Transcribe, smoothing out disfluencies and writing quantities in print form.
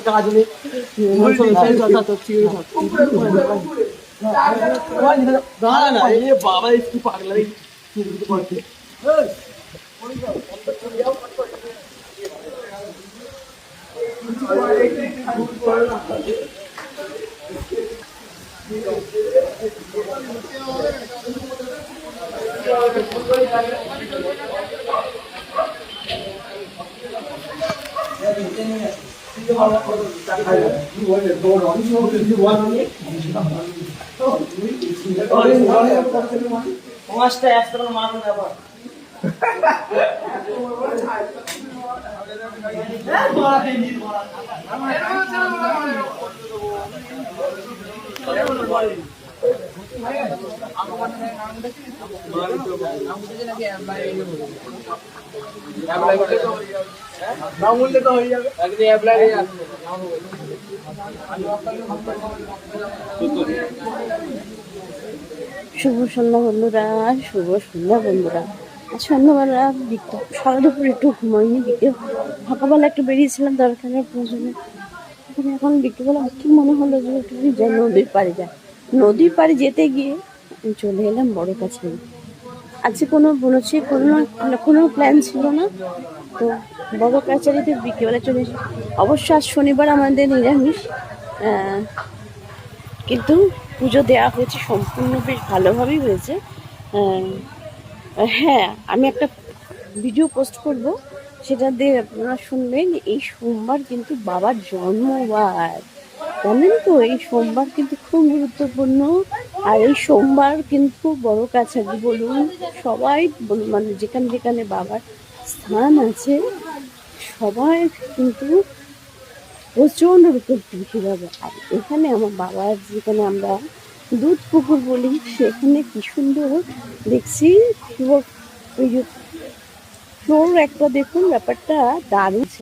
কাজ নেই দাঁড়া না এ বাবা একটু পাগলা মাছটা একসাথে মারবো না আবার শুভ সন্ধ্যা বন্ধুরা, শুভ সন্ধ্যা বন্ধুরা। সন্ধ্যাবেলা সারা দুপুর একটু ঘুমাইনি, বিকেল সকালবেলা একটু বেরিয়েছিলাম দরকারের প্রয়োজনে। এখন বিকেলবেলা কি মনে হলো যে একটু যাই নদীর পাড়ে যায়। নদীর পাড়ে যেতে গিয়ে চলে এলাম বড় কাছে। আজকে কোনো প্ল্যান ছিল না, তো বড় কাছারিতে বিকেলবেলা চলে এসে অবশ্য আজ শনিবার আমাদের নিরামিষ, কিন্তু পুজো দেওয়া হয়েছে সম্পূর্ণ বেশ ভালোভাবেই হয়েছে। হ্যাঁ, আমি একটা ভিডিও পোস্ট করব, সেটা দিয়ে আপনারা শুনবেন। এই সোমবার কিন্তু বাবার জন্মবার, জানেন তো? এই সোমবার কিন্তু খুব গুরুত্বপূর্ণ। আর এই সোমবার কিন্তু বড় কাছারি বলুন, সবাই বলুন, মানে যেখানে যেখানে বাবার স্থান আছে সবাই কিন্তু প্রচণ্ড রূপে ভিড় হবে। আর এখানে আমার বাবার, যেখানে আমরা দুধ পুকুর বলি, সেখানে কি সুন্দর দেখছি। ওই যে ফ্লোর একটা দেখুন, ব্যাপারটা দারুণ।